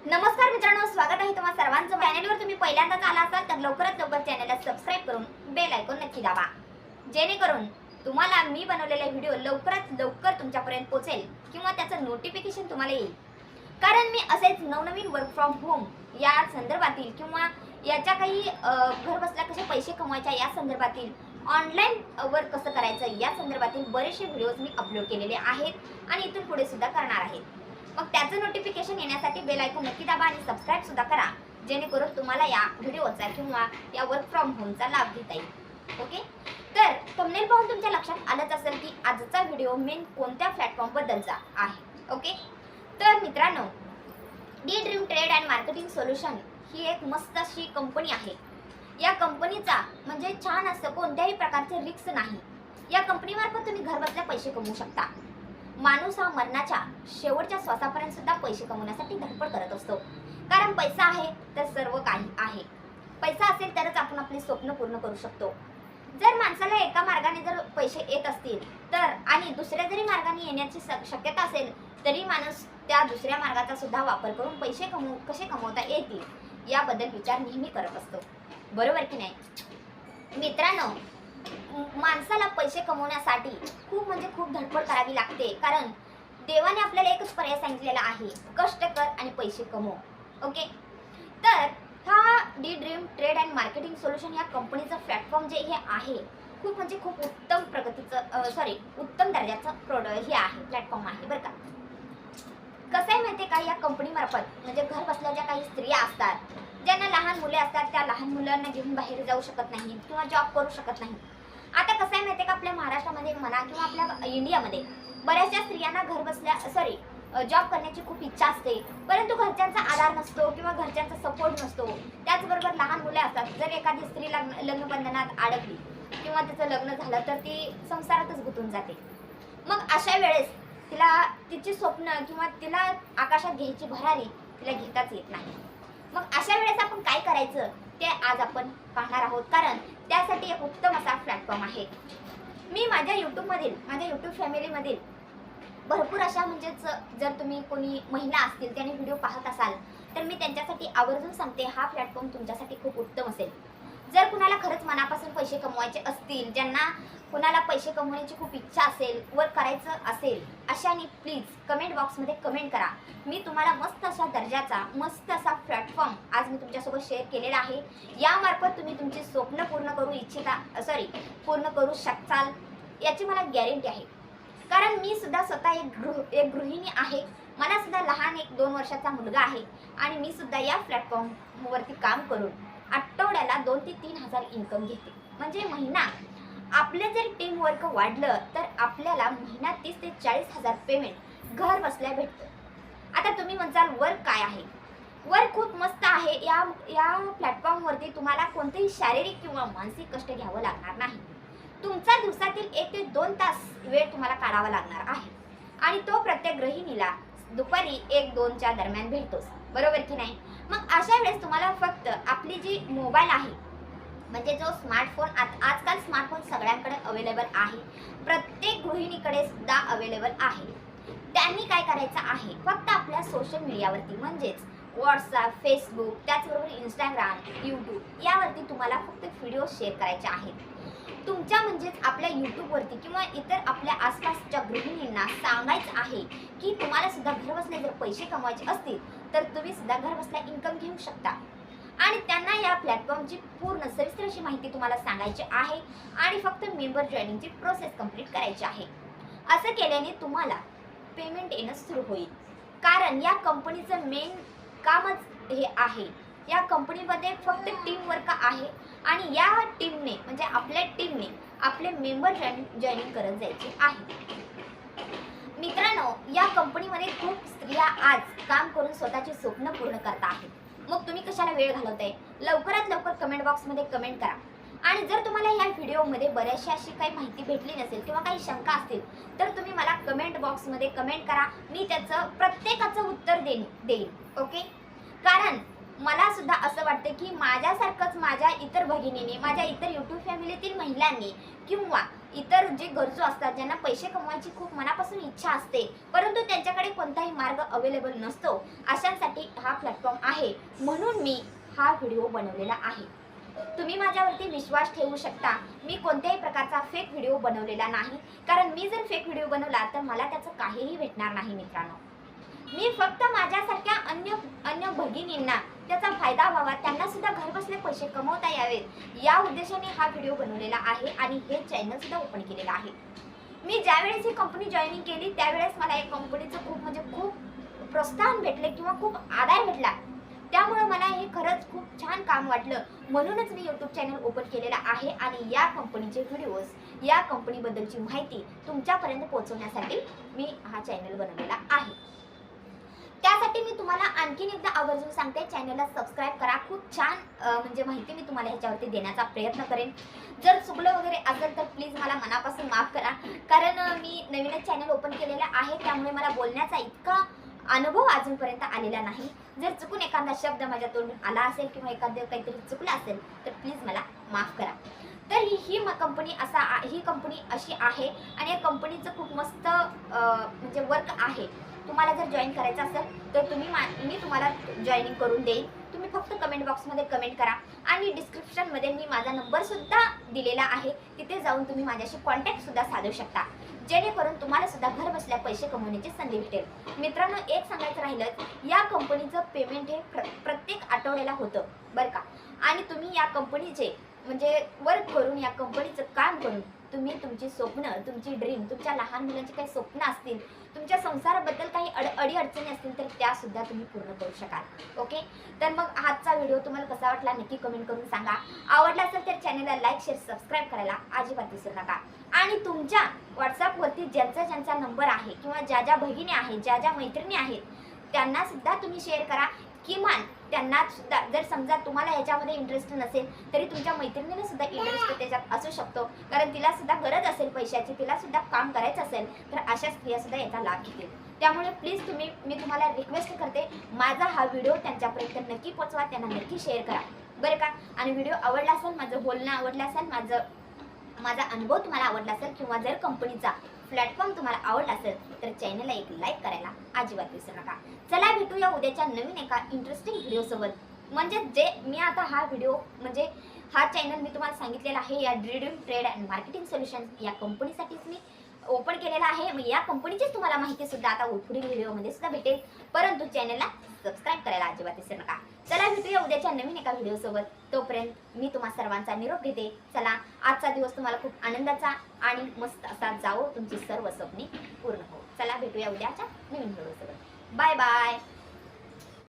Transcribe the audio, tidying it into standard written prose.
नमस्कार मित्रांनो, स्वागत आहे तुम्हा सर्वांचं चॅनलवर। तुम्ही पहिल्यांदाच आला असाल तर लवकरात लवकर चॅनलला सबस्क्राइब करून बेल आयकॉन नक्की दाबा, जेणेकरून तुम्हाला मी बनवलेले व्हिडिओ लवकरात लवकर तुमच्यापर्यंत पोहोचेल किंवा त्याचं नोटिफिकेशन तुम्हाला येईल। कारण मी असेच नवनवीन वर्क फ्रॉम होम या संदर्भातील किंवा याच्या काही घर बसल्या कसे पैसे कमवायच्या या संदर्भातील, ऑनलाईन वर्क कसं करायचं या संदर्भातील बरेचसे व्हिडिओज मी अपलोड केलेले आहेत आणि इथून पुढे सुद्धा करणार आहे। मग त्याचं नोटिफिकेशन येण्यासाठी बेल आयकॉन नक्की दाबा आणि सबस्क्राइब सुद्धा करा, जेणेकरून तुम्हाला या व्हिडिओचा किंवा या वर्क फ्रॉम होमचा लाभ घेता येईल। ओके, तर थंबनेल पाहून तुमच्या लक्षात आलंच असेल की आजचा व्हिडिओ मेन कोणत्या प्लॅटफॉर्म बद्दलचा आहे। ओके, तर मित्रांनो, D dream trade and marketing solution ही एक मस्त अशी कंपनी आहे। या कंपनीचा म्हणजे छान असं कोणत्याही प्रकारचे रिस्क नाही। या कंपनीमार्फत तुम्ही घर बसल्या पैसे कमवू शकता। माणूस हा मरणाच्या शेवटच्या श्वासापर्यंत सुद्धा पैसे कमवण्यासाठी धडपड करत असतो, कारण पैसा आहे तर सर्व काही आहे। पैसा असेल तरच आपण आपली स्वप्न पूर्ण करू शकतो। जर माणसाला एका मार्गाने जर पैसे येत असतील तर आणि दुसऱ्या जरी मार्गाने येण्याची शक्यता असेल तरी माणूस त्या दुसऱ्या मार्गाचा सुद्धा वापर करून पैसे कसे कमवता येतील याबद्दल विचार नेहमी करत असतो, बरोबर की नाही मित्रांनो? माणसाला पैसे कमवण्यासाठी खूप म्हणजे खूप धडपड करावी लागते, कारण देवाने आपल्याला एकच पर्याय सांगितलेला आहे, कष्ट कर आणि पैसे कमव। ओके, तर हा D dream trade and marketing solution या कंपनीचं प्लॅटफॉर्म जे हे आहे खूप म्हणजे खूप उत्तम प्रगतीचं उत्तम दर्जाचं हे आहे, प्लॅटफॉर्म आहे बरं का। कसं आहे माहिती आहे का, या कंपनीमार्फत म्हणजे घर बसल्या ज्या काही स्त्रिया असतात, ज्यांना लहान मुले असतात, त्या लहान मुलांना घेऊन बाहेर जाऊ शकत नाही किंवा जॉब करू शकत नाही। आता कसं आहे माहिती आहे का, आपल्या महाराष्ट्रामध्ये म्हणा किंवा आपल्या इंडियामध्ये बऱ्याचशा स्त्रियांना घर बसल्या जॉब करण्याची खूप इच्छा असते, परंतु घरच्यांचा आधार नसतो किंवा घरच्यांचा सपोर्ट नसतो। त्याचबरोबर लहान मुले असतात। जर एखादी स्त्री लग्नबंधनात अडकली किंवा तिचं लग्न झालं तर ती संसारातच गुंतून जाते। मग अशा वेळेस तिला तिची स्वप्न किंवा तिला आकाशात घ्यायची भरारी तिला घेताच येत नाही। मग अशा वेळेस आपण काय करायचं ते आज आपण पाहणार आहोत, कारण त्यासाठी एक उत्तम असा प्लॅटफॉर्म आहे। मी माझ्या यूट्यूब फॅमिलीमधील भरपूर अशा म्हणजेच जर तुम्ही कोणी महिला असतील त्याने व्हिडिओ पाहत असाल तर मी त्यांच्यासाठी आवर्जून सांगते, हा प्लॅटफॉर्म तुमच्यासाठी खूप उत्तम असेल। जर कुणाला खरंच मनापासून पैसे कमवायचे असतील, ज्यांना कुणाला पैसे कमवण्याची खूप इच्छा असेल, वर्क करायचं असेल, अशाने प्लीज कमेंट बॉक्समध्ये कमेंट करा। मी तुम्हाला मस्त अशा दर्जाचा मस्त असा प्लॅटफॉर्म आज मी तुमच्यासोबत शेअर केलेला आहे। यामार्फत तुम्ही तुमची स्वप्न पूर्ण करू शकताल याची मला गॅरंटी आहे, कारण मी सुद्धा स्वतः एक गृहिणी आहे। मला सुद्धा लहान 1-2 वर्षाचा मुलगा आहे आणि मी सुद्धा या प्लॅटफॉर्मवरती काम करून आठवड्याला 2 ते 3 हजार इन्कम घेते। म्हणजे महिना आपले जर टीम वर्क वाढलं तर आपल्याला महिना 30 ते 40 हजार पेमेंट घर बसल्या भेटतं। आता तुम्ही म्हणसाल वर्क काय आहे? वर्क खूप मस्त आहे। या प्लॅटफॉर्मवरती तुम्हाला कोणतेही शारीरिक किंवा मानसिक कष्ट घ्यावं लागणार नाही। तुमचा दिवसातील 1 ते 2 तास वेळ तुम्हाला काढावा लागणार आहे आणि तो प्रत्येक गृहिणीला दुपारी 1-2च्या दरम्यान भेटतोच, बरोबर की नाही? मग अशा वेळेस तुम्हाला फक्त आपली जी मोबाईल आहे म्हणजे जो स्मार्टफोन, आजकाल स्मार्टफोन सगळ्यांकडे अवेलेबल आहे, प्रत्येक गृहिणीकडे सुद्धा अवेलेबल आहे। त्यांनी काय करायचं आहे, फक्त आपल्या सोशल मीडियावरती म्हणजेच व्हॉट्सअप, फेसबुक, त्याचबरोबर इंस्टाग्राम, यूट्यूब यावरती तुम्हाला फक्त व्हिडिओ शेअर करायचे आहेत। तुमच्या म्हणजेच आपल्या यूट्यूबवरती किंवा इतर आपल्या आसपासच्या गृहिणींना सांगायचं आहे की तुम्हाला सुद्धा घर बसल्या जर पैसे कमवायचे असतील तर तुम्ही सुद्धा घर बसल्या इन्कम घेऊ शकता आणि त्यांना या प्लॅटफॉर्मची पूर्ण सविस्तर अशी माहिती तुम्हाला सांगायची आहे आणि फक्त मेंबर जॉईनिंगची प्रोसेस कंप्लीट करायची आहे। असं केल्याने तुम्हाला पेमेंट येणं सुरू होईल, कारण या कंपनीचं मेन कामच हे आहे। या कंपनीमध्ये फक्त टीम वर्क आहे आणि या टीमने म्हणजे आपल्या टीमने आपले मेंबर जॉईनिंग करत जायचे आहे। मित्रांनो, या कंपनीमध्ये खूप स्त्रिया आज काम करून स्वतःची स्वप्न पूर्ण करत आहेत। मग तुम्ही कशाला वेळ घालवताय? लवकरात लवकर कमेंट बॉक्समध्ये कमेंट करा आणि जर तुम्हाला या व्हिडिओमध्ये बऱ्याचशी अशी काही माहिती भेटली नसेल किंवा काही शंका असतील तर तुम्ही मला कमेंट बॉक्समध्ये कमेंट करा, मी त्याचं प्रत्येकाचं उत्तर देईन। ओके, कारण मला सुद्धा असं वाटतं की माझ्यासारखंच माझ्या इतर भगिनींनी, माझ्या इतर यूट्यूब फॅमिलीतील महिलांनी किंवा इतर जे गरजू असतात, ज्यांना पैसे कमवायची खूप मनापासून इच्छा असते परंतु त्यांच्याकडे कोणताही मार्ग अवेलेबल नसतो, अशांसाठी हा प्लॅटफॉर्म आहे म्हणून मी हा व्हिडिओ बनवलेला आहे. तुम्ही माझ्यावरती विश्वास ठेवू शकता. मी कोणत्याही प्रकारचा फेक व्हिडिओ बनवलेला नाही, कारण मी जर फेक व्हिडिओ बनवला तर मला त्याचं काहीही भेटणार नाही मित्रांनो. मी फक्त माझ्यासारख्या अन्य भगिनींना त्याचा फायदा व्हावा, त्यांना सुद्धा घरबसल्या पैसे कमवता यावेत या उद्देशाने हा व्हिडिओ बनवलेला आहे आणि हे चॅनल सुद्धा ओपन केलेलं आहे. मी ज्यावेळेस ही कंपनी जॉईनिंग केली त्यावेळेस मला या कंपनीचं खूप प्रोत्साहन भेटले किंवा खूप आधार भेटला. त्यामुळे मला हे खरंच खूप छान काम वाटलं, म्हणूनच मी यूट्यूब चॅनल ओपन केलेला आहे आणि या कंपनीचे व्हिडिओज, या कंपनीबद्दलची माहिती तुमच्यापर्यंत पोहोचवण्यासाठी मी हा चॅनल बनवलेला आहे. त्यासाठी मी तुम्हाला आणखीन एकदा आवर्जून सांगते, चॅनलला सबस्क्राईब करा. खूप छान म्हणजे माहिती मी तुम्हाला ह्याच्यावरती देण्याचा प्रयत्न करेन. जर चुकलं वगैरे असेल तर प्लीज मला मनापासून माफ करा, कारण मी नवीनच चॅनल ओपन केलेला आहे, त्यामुळे मला बोलण्याचा इतका अनुभव अजूनपर्यंत आलेला नाही. जर चुकून एखादा शब्द माझ्या तोंडून आला असेल किंवा एखादं काहीतरी चुकलं असेल तर प्लीज मला माफ करा. तर ही कंपनी अशी आहे आणि या कंपनीचं खूप मस्त म्हणजे वर्क आहे. तुम्हाला जर जॉईन करायचं असेल तर मी तुम्हाला जॉईनिंग करून देईन. तुम्ही फक्त कमेंट बॉक्समध्ये कमेंट करा आणि डिस्क्रिप्शनमध्ये मी माझा नंबर सुद्धा दिलेला आहे, तिथे जाऊन तुम्ही माझ्याशी कॉन्टॅक्ट सुद्धा साधू शकता, जेणेकरून तुम्हाला सुद्धा घर बसल्या पैसे कमवण्याची संधी भेटेल. मित्रांनो, एक सांगायचं राहिलं, या कंपनीचं पेमेंट हे प्रत्येक आठवड्याला होतं बरं का. आणि तुम्ही या कंपनीचे म्हणजे वर्क करून, या कंपनीचं काम करून तुम्ही तुमची स्वप्न, तुमची ड्रीम, तुमच्या लहान मुलांची काही स्वप्न असतील, तुमच्या संसाराबद्दल काही अडीअडचणी असतील तर त्या सुद्धा तुम्ही पूर्ण करू शकाल. ओके, तर मग आजचा व्हिडिओ तुम्हाला कसा वाटला नक्की कमेंट करून सांगा. आवडला असेल तर चॅनलला लाईक, शेअर, सबस्क्राईब करायला अजिबात विसरू नका. आणि तुमच्या व्हॉट्सअपवरती ज्यांचा नंबर आहे किंवा ज्या भगिनी आहेत, ज्या मैत्रिणी आहेत, त्यांना सुद्धा तुम्ही शेअर करा. किमान त्यांना सुद्धा, जर समजा तुम्हाला ह्याच्यामध्ये इंटरेस्ट नसेल तरी तुमच्या मैत्रिणीला सुद्धा इंटरेस्ट त्याच्यात असू शकतो, कारण तिला सुद्धा गरज असेल पैशाची, तिला सुद्धा काम करायचं असेल, तर अशा स्त्रिया सुद्धा याचा लाभ घेतील. त्यामुळे प्लीज मी तुम्हाला रिक्वेस्ट करते, माझा हा व्हिडिओ त्यांच्यापर्यंत नक्की पोचवा, त्यांना नक्की शेअर करा बरं का. आणि व्हिडिओ आवडला असेल, माझं बोलणं आवडलं असेल, माझा अनुभव तुम्हाला आवडला असेल किंवा जर कंपनीचा प्लॅटफॉर्म तुम्हाला आवडला असेल तर चॅनलला एक लाईक करायला अजिबात विसरू नका. चला भेटूया उद्याच्या नवीन एका इंटरेस्टिंग व्हिडिओसोबत. म्हणजे जे मी आता हा व्हिडिओ म्हणजे हा चॅनल मी तुम्हाला सांगितलेला आहे, या dream trade and marketing solutions या कंपनीसाठीच मी ओपन केलेला आहे. मग या कंपनीचीच तुम्हाला माहिती सुद्धा आता पुढील व्हिडिओमध्ये सुद्धा भेटेल, परंतु चॅनलला सबस्क्राईब करायला अजिबात विसरू नका. चला भेटूया उद्याच्या नवीन एका व्हिडिओसोबत. तोपर्यंत मी तुम्हा सर्वांचा निरोप घेते. चला, आजचा दिवस तुम्हाला खूप आनंदाचा आणि मस्त असा जावो, तुमची सर्व स्वप्ने पूर्ण हो. चला भेटूया उद्याच्या नवीन व्हिडिओसोबत. Bye bye.